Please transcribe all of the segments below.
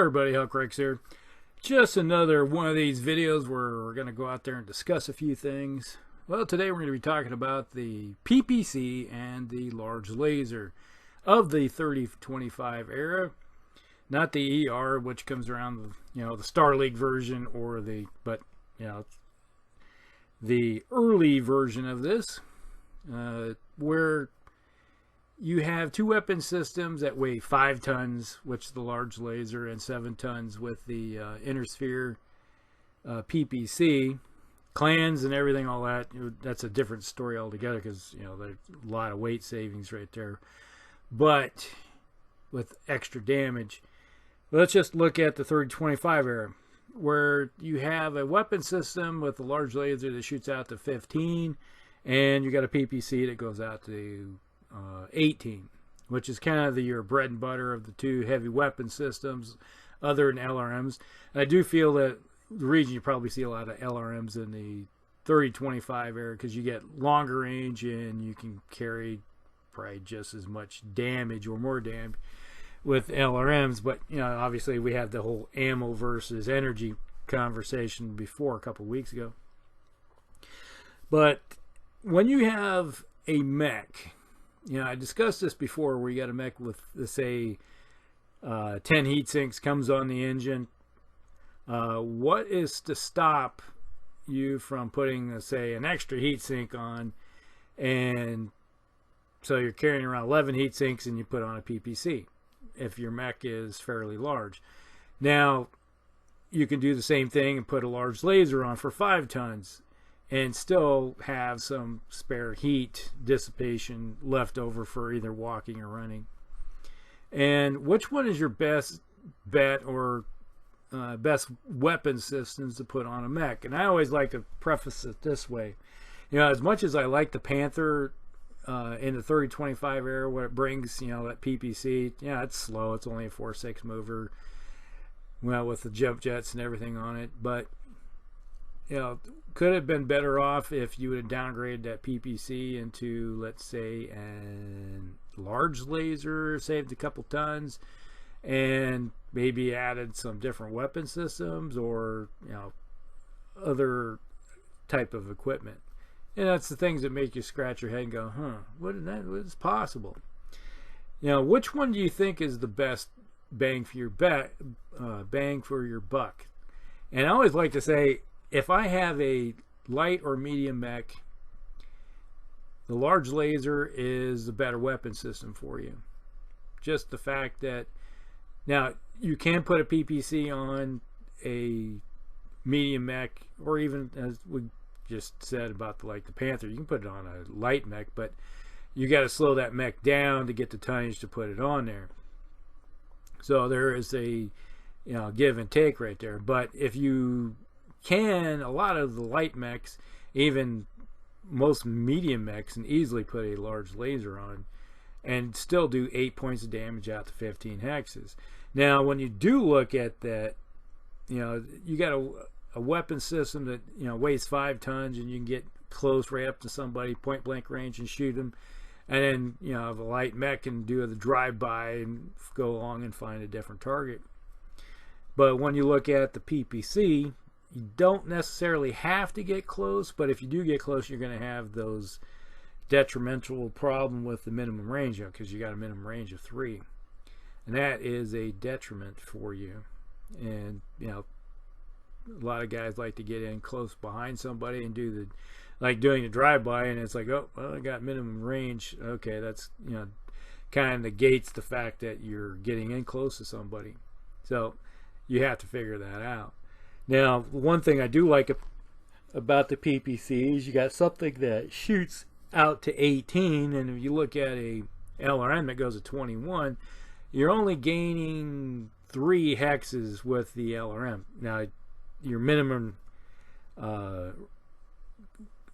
everybody, Huck Rex here. Just another one of these videos where we're going to go out there and discuss a few things. Well, today we're going to be talking about the PPC and the large laser of the 3025 era. Not the ER, which comes around, the Star League version, or the early version of this, where you have two weapon systems that weigh 5 tons, which is the large laser, and 7 tons with the inner sphere PPC. Clans and everything, all that, that's a different story altogether, because there's a lot of weight savings right there, but with extra damage. Let's just look at the 3025 era, where you have a weapon system with a large laser that shoots out to 15, and you got a PPC that goes out to 18, which is kind of your bread and butter of the two heavy weapon systems other than LRMs. And I do feel that the reason you probably see a lot of LRMs in the 3025 era, because you get longer range and you can carry probably just as much damage or more damage with LRMs. But obviously we have the whole ammo versus energy conversation before a couple weeks ago. But when you have a mech, I discussed this before, where you got a mech with, let's say, 10 heat sinks, comes on the engine. What is to stop you from putting, let's say, an extra heat sink on, and so you're carrying around 11 heat sinks and you put on a PPC if your mech is fairly large. Now, you can do the same thing and put a large laser on for 5 tons and still have some spare heat dissipation left over for either walking or running. And which one is your best bet, or best weapon systems to put on a mech? And I always like to preface it this way. As much as I like the Panther in the 3025 era, where it brings, that PPC, it's slow. It's only a 4.6 mover, with the jump jets and everything on it. But, could have been better off if you would have downgraded that PPC into, let's say, a large laser, saved a couple tons, and maybe added some different weapon systems, or other type of equipment. And that's the things that make you scratch your head and go, what is possible? Which one do you think is the best bang for your buck? And I always like to say, if I have a light or medium mech, the large laser is the better weapon system for you. Just the fact that, now, you can put a PPC on a medium mech, or even, as we just said about the Panther, you can put it on a light mech, but you got to slow that mech down to get the tonnage to put it on there. So there is a give and take right there. But if you can, a lot of the light mechs, even most medium mechs, can easily put a large laser on and still do 8 points of damage out to 15 hexes. Now, when you do look at that, you got a weapon system that weighs 5 tons, and you can get close right up to somebody, point blank range, and shoot them. And then a light mech can do the drive-by and go along and find a different target. But when you look at the PPC, you don't necessarily have to get close, but if you do get close, you're going to have those detrimental problem with the minimum range, because you got a minimum range of 3, and that is a detriment for you. And a lot of guys like to get in close behind somebody and do doing a drive-by, and it's like, oh, well, I got minimum range. Okay, that's kind of negates the fact that you're getting in close to somebody. So you have to figure that out. Now, one thing I do like about the PPC is you got something that shoots out to 18, and if you look at a LRM that goes to 21, you're only gaining 3 hexes with the LRM. Now, your minimum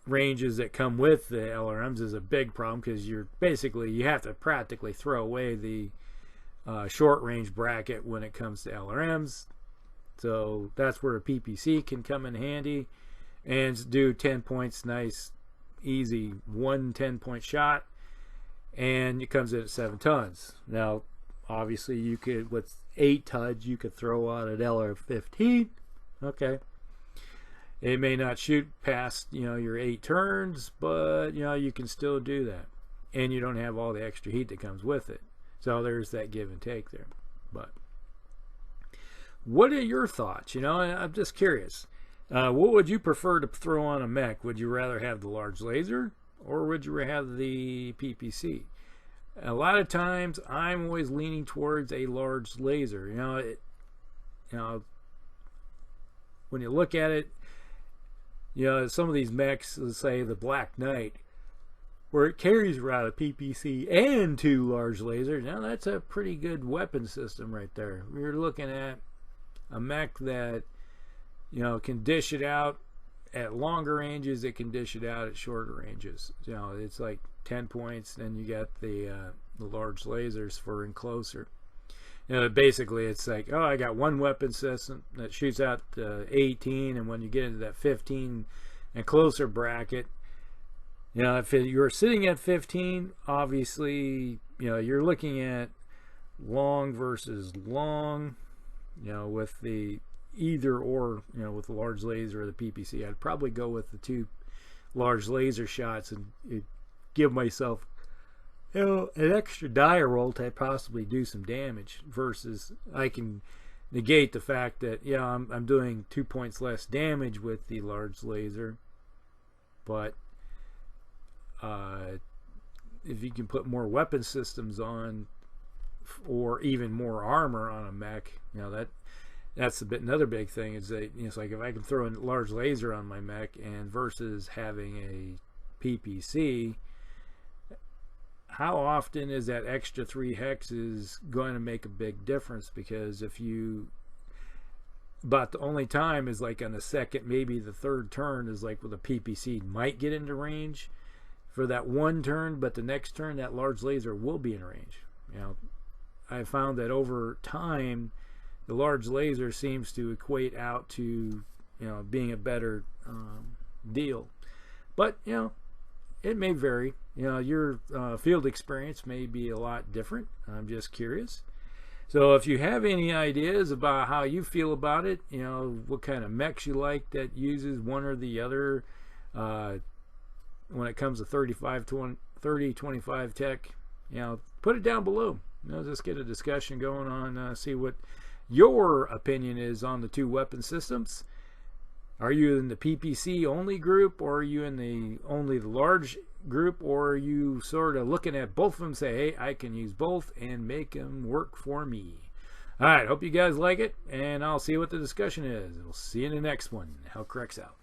ranges that come with the LRMs is a big problem, because you have to practically throw away the short range bracket when it comes to LRMs. So that's where a PPC can come in handy and do 10 points, nice, easy, 1 10-point shot, and it comes in at 7 tons. Now, obviously you could, with 8 tons, you could throw out an LR-15. Okay. It may not shoot past, your 8 turns, but, you can still do that. And you don't have all the extra heat that comes with it. So there's that give and take there. But what are your thoughts? I'm just curious. What would you prefer to throw on a mech? Would you rather have the large laser, or would you have the PPC? A lot of times, I'm always leaning towards a large laser. When you look at it, some of these mechs, let's say the Black Knight, where it carries around a PPC and 2 large lasers, now that's a pretty good weapon system right there. We're looking at a mech that, can dish it out at longer ranges, it can dish it out at shorter ranges. It's like 10 points, then you got the large lasers for in closer. Basically it's like, I got one weapon system that shoots out 18, and when you get into that 15 and closer bracket, if you're sitting at 15, obviously, you're looking at long versus long, with the either or, with the large laser or the PPC. I'd probably go with the 2 large laser shots and give myself an extra die roll to possibly do some damage, versus I can negate the fact that I'm doing 2 points less damage with the large laser, but if you can put more weapon systems on, or even more armor on a mech, that's another big thing, is that it's like, if I can throw a large laser on my mech and versus having a PPC, how often is that extra 3 hexes going to make a big difference? Because about the only time is like on the second, maybe the third turn, is like with a PPC might get into range for that one turn, but the next turn that large laser will be in range. I found that over time the large laser seems to equate out to being a better deal, but it may vary. Your field experience may be a lot different. I'm just curious. So if you have any ideas about how you feel about it, what kind of mechs you like that uses one or the other, when it comes to 30-25 tech, put it down below. Just get a discussion going on, see what your opinion is on the 2 weapon systems. Are you in the PPC only group, or are you in only the large group, or are you sort of looking at both of them and say, hey, I can use both and make them work for me? All right, hope you guys like it, and I'll see what the discussion is. We'll see you in the next one. Hellcrex out.